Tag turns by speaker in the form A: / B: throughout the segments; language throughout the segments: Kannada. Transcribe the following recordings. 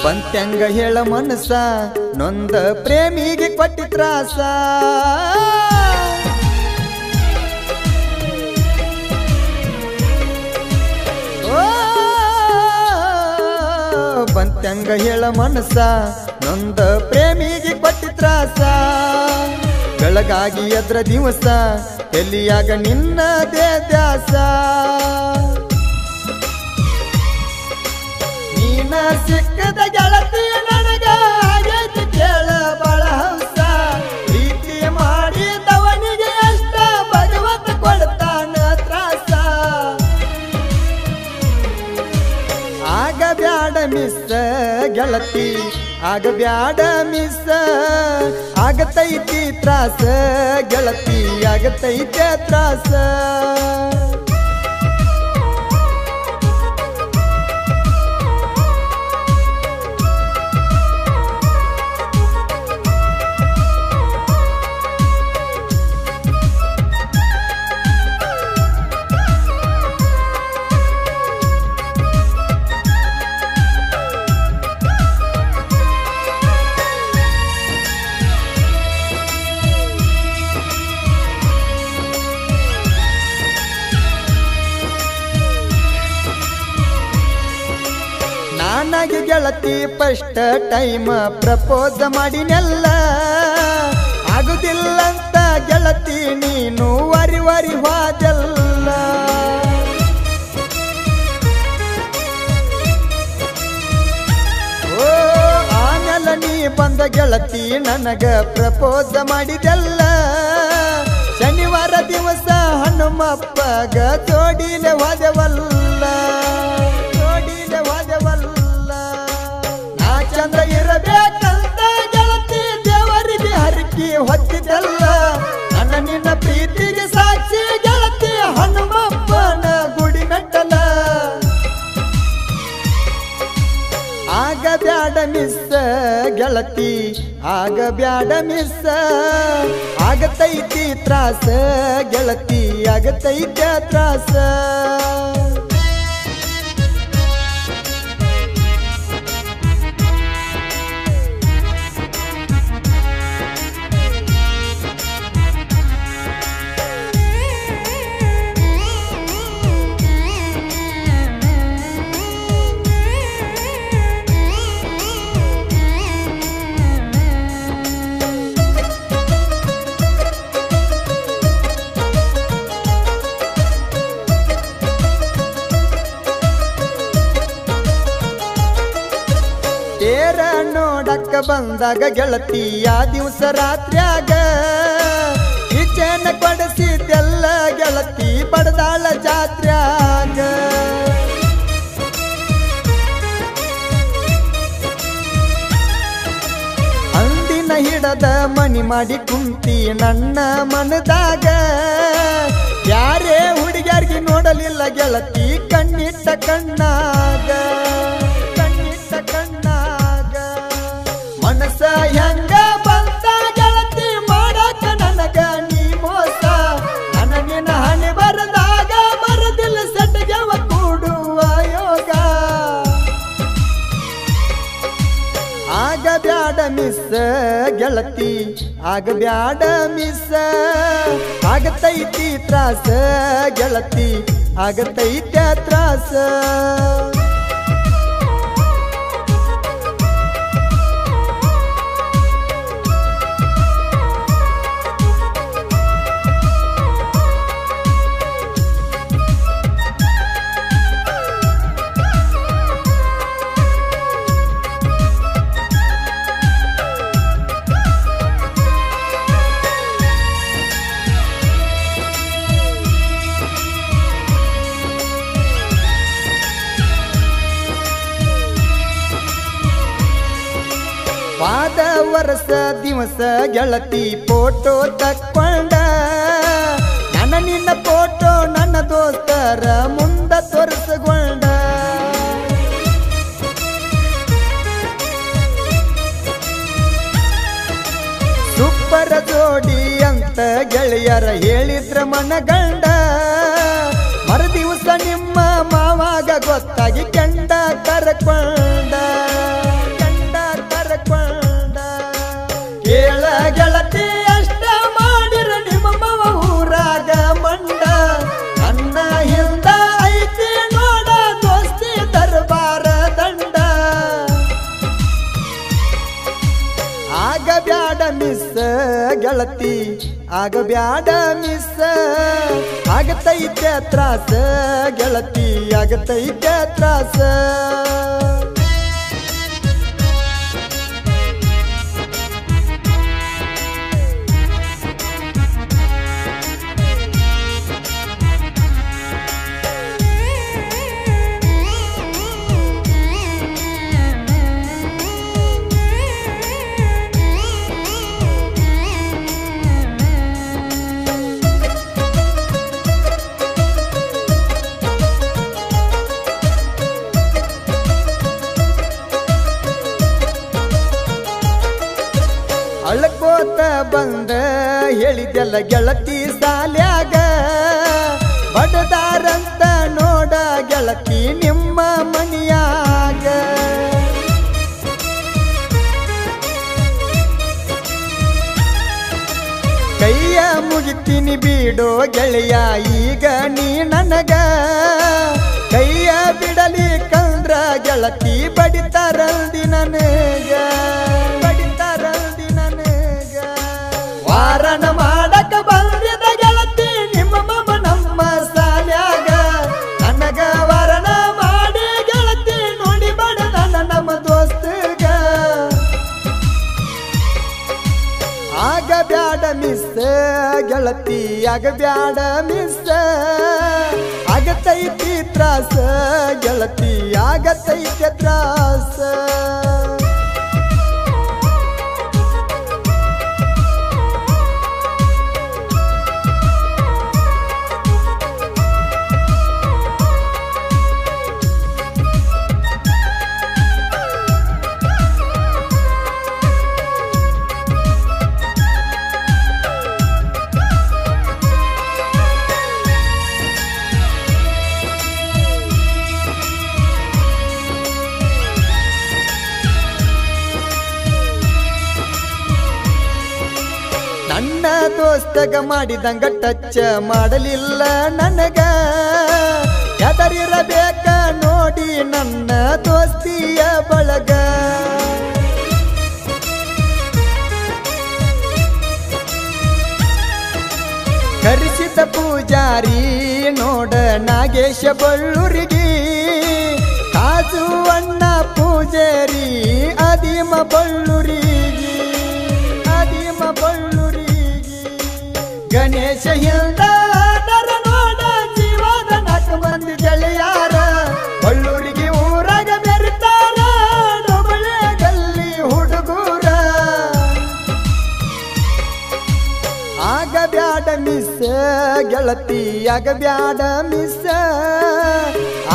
A: ಬಂತ್ಯಂಗ ಹೇಳ ಮನಸ ನೊಂದ ಪ್ರೇಮಿಗೆ ಕೊಟ್ಟಿ ತ್ರಾಸ ಬಂತ್ಯಂಗ ಹೇಳ ಮನಸ ನೊಂದ ಪ್ರೇಮಿಗೆ ಕೊಟ್ಟಿ ತ್ರಾಸ ಬೆಳಗಾಗಿ ಎದ್ರ ದಿವಸ ಎಲ್ಲಿಯಾಗ ನಿನ್ನದೇ ದ್ಯಾಸ ನೀನ ಸಿಕ್ಕದ ಗೆಳತಿ ನನಗ ಆಗೈತಿ ಕೇಳ ಬಾಳ ಹಂಸ ಪ್ರೀತಿ ಮಾಡಿದವನಿಗೆ ಅಷ್ಟ ಭಗವಂತ ಕೊಡ್ತಾನ ತ್ರಾಸ ಆಗ ಬ್ಯಾಡ ಮಿಸ್ ಗೆಳತಿ ಆಗ ಬ್ಯಾಡ ಮಿಸ್ ಆಗತೈತಿ ತ್ರಾಸ ಗೆಳತಿ ಆಗತೈತೆ ತ್ರಾಸ ನಾನಾಗಿ ಗೆಳತಿ ಫಸ್ಟ್ ಟೈಮ್ ಪ್ರಪೋಸ್ ಮಾಡಿನೆಲ್ಲ ಆಗುದಿಲ್ಲಂತ ಗೆಳತಿ ನೀನು ವರಿ ವರಿ ಹೋದಲ್ಲ ಓ ಆಮೇಲೆ ನೀ ಬಂದ ಗೆಳತಿ ನನಗ ಪ್ರಪೋಸ್ ಮಾಡಿದೆಲ್ಲ ಶನಿವಾರ ದಿವಸ ಹನುಮಪ್ಪಗ ಜೋಡಿಲೆ ಹೋದೆವಲ್ಲ ಚಂದ್ರ ಇರಬೇಕಂತ ಗೆಳತಿ ದೇವರಿಗೆ ಹರಕಿ ಹೊತ್ತಿದ್ದಲ್ಲ ನನ್ನ ನಿನ್ನ ಪ್ರೀತಿಗೆ ಸಾಕ್ಷಿ ಗೆಳತಿ ಹನುಮಪ್ಪನ ಗುಡಿ ಮೆಟ್ಟಲ ಆಗ ಬ್ಯಾಡ ಮಿಸ್ ಗೆಳತಿ ಆಗ ಬ್ಯಾಡ ಮಿಸ್ ಆಗತೈತಿ ತ್ರಾಸ ಗೆಳತಿ ಆಗತೈತೆ ತ್ರಾಸ ತೇರ ನೋಡಕ್ಕ ಬಂದಾಗ ಗೆಳತಿ ಆ ದಿವಸ ರಾತ್ರಿಯಾಗ ಈಚೆನ ಕೊಡಿಸಿದ್ದೆಲ್ಲ ಗೆಳತಿ ಬಡದಾಳ ಜಾತ್ರ್ಯಾಗ ಅಂದಿನ ಹಿಡದ ಮನಿ ಮಾಡಿ ಕುಂತಿ ನನ್ನ ಮನದಾಗ ಯಾರೇ ಹುಡುಗ್ಯಾರ್ಗಿ ನೋಡಲಿಲ್ಲ ಗೆಳತಿ ಕಣ್ಣಿಟ್ಟ ಕಣ್ಣಾಗ ಮನಸ ಹೆಂಗ ಬಂತ ಗೆಳತಿ ಮಾಡಕ ನನಗ ನೀ ಮೋಸ ನನ್ನ ನಿನ್ನ ಹಣೆ ಬರದಾಗ ಬರದಿಲ್ಲ ಸೆಟ್ಗೆವ ಕೂಡುವ ಯೋಗ ಆಗ ಬ್ಯಾಡ ಮಿಸ್ ಗೆಳತಿ ಆಗ ಬ್ಯಾಡ ಮಿಸ್ ಆಗತೈತಿ ತ್ರಾಸ ಗೆಳತಿ ಆಗತೈತೆ ತ್ರಾಸ ವಾದ ವರ್ಷ ದಿವಸ ಗೆಳತಿ ಫೋಟೋ ತಕ್ಕೊಂಡ ನನ್ನ ನಿನ್ನ ಫೋಟೋ ನನ್ನ ದೋಸ್ತರ ಮುಂದ ತೋರಿಸಗೊಂಡ ಸೂಪರ್ ಜೋಡಿ ಅಂತ ಗೆಳೆಯರ ಹೇಳಿದ್ರ ಮನಗಂಡ ಮರುದಿವಸ ನಿಮ್ಮ ಮಾವಾಗ ಗೊತ್ತಾಗಿ ಕೆಂಡ ಕರ್ಕೊಂಡ ಗೆಳತಿ ಆಗಬ್ಯಾಡ ಮಿಸ್ ಆಗತೈತೆ ತ್ರಾಸ ಗೆಳತಿ ಆಗತೈತೆ ತ್ರಾಸ ಅಳ್ಕೋತ ಬಂದ ಹೇಳಿದೆಲ್ಲ ಗೆಳತಿ ಸಾಲ್ಯಾಗ ಬಡದಾರಂತ ನೋಡ ಗೆಳತಿ ನಿಮ್ಮ ಮನಿಯಾಗ ಕೈಯ ಮುಗಿತೀನಿ ಬಿಡೋ ಗೆಳೆಯ ಈಗ ನೀ ನನಗ ಕೈಯ ಬಿಡಲಿ ಕಂದ್ರ ಗೆಳತಿ ಬಡಿತಾರಲ್ದಿ ನನಗ ವಾರನ ಮಾಡಕ ಬಂದಿದ ಗೆಳತಿ ನಿಮ್ಮ ಮಮ್ಮ ನಮ್ಮ ಸಾಲ್ಯಾಗ ನನಗ ವಾರನ ಮಾಡಿ ಗೆಳತಿ ನೋಡಿ ಬಡದ ನಮ್ಮ ದೋಸ್ತಗ ಆಗ ಬ್ಯಾಡ ಮಿಸ್ ಗೆಳತಿ ಆಗ ಬ್ಯಾಡ ಮಿಸ್ ಆಗತೈತಿ ತ್ರಾಸ ಗೆಳತಿ ಆಗತೈತೆ ತ್ರಾಸ ನನ್ನ ದೋಸ್ತಗ ಮಾಡಿದಂಗ ಟಚ್ ಮಾಡಲಿಲ್ಲ ನನಗ ಎದರಿರಬೇಕ ನೋಡಿ ನನ್ನ ದೋಸ್ತಿಯ ಬಳಗ ಕರೆಸಿದ ಪೂಜಾರಿ ನೋಡ ನಾಗೇಶ ಬಳ್ಳೂರಿಗೆ ಕಾಜು ಅಣ್ಣ ಪೂಜಾರಿ ಅದಿಮ ಬಳ್ಳೂರಿಗೆ ಅದಿಮ ಬಳ್ಳೂರಿಗೆ ಗಣೇಶ ಹಿಂದ ನೋಡ ಜೀವದ ನಾಲ್ಕು ಮಂದಿ ಗೆಳೆಯಾರ ಬಳ್ಳೂರಿಗೆ ಊರಾಗ ಬೆರಿತಾರ ಡೊಬಳೆ ಗಲ್ಲಿ ಹುಡುಗೂರ ಆಗ ಬ್ಯಾಡ ಮಿಸ್ ಗೆಳತಿ ಆಗ ಬ್ಯಾಡ ಮಿಸ್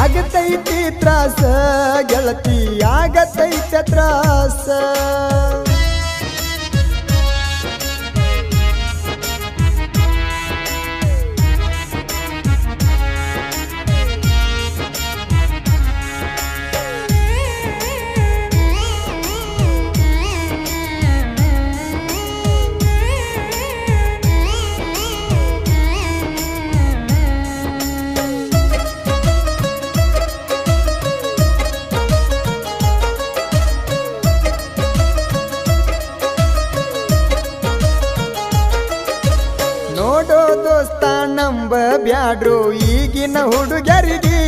A: ಆಗತೈತಿ ತ್ರಾಸ ಗೆಳತಿ ಆಗತೈತೆ ತ್ರಾಸ ನೋಡೋ ದೋಸ್ತ ನಂಬ ಬ್ಯಾಡ್ರು ಈಗಿನ ಹುಡುಗರಿಗೆ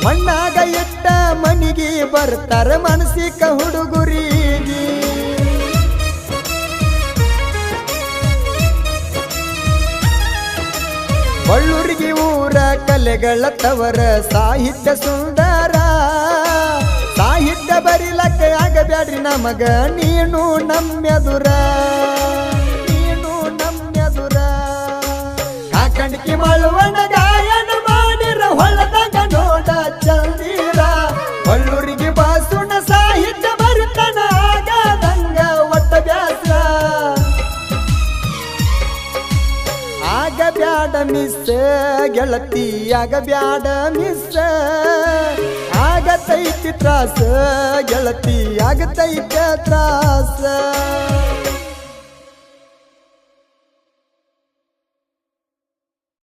A: ಮಣ್ಣಾಗ ಇಟ್ಟ ಮನಿಗೆ ಬರ್ತಾರ ಮನಸಿಕ ಹುಡುಗರಿಗೆ ಬಳ್ಳೂರಿಗೆ ಊರ ಕಲೆಗಳ ತವರ ಸಾಹಿತ್ಯ ಸುಂದರ ಸಾಹಿತ್ಯ ಬರಿಲಕ್ಕ ಆಗಬ್ಯಾಡ್ರಿ ನಮಗ ನೀನು ನಮ್ಮೆದುರ ಕಾಕಂಡಿಕಿ ಮಳುವಣ ಗಾಯನ ಮಾಡಿರ ಹೊಳದಾಗ ನೋಡ ಚಂದೀರ ಬಳ್ಳೂರಿಗೆ ಬಾಸುಣ ಸಾಹಿತ್ಯ ಬರುತ್ತನ ಆಗದಂಗ ಒಟ್ಟ ಬ್ಯಾಸ ಆಗ ಬ್ಯಾಡ ಮಿಸ್ ಗೆಳತಿ ಆಗ ಬ್ಯಾಡ ಮಿಸ್ ಆಗತೈತಿ ತ್ರಾಸ ಗೆಳತಿ ಆಗತೈತೆ ತ್ರಾಸ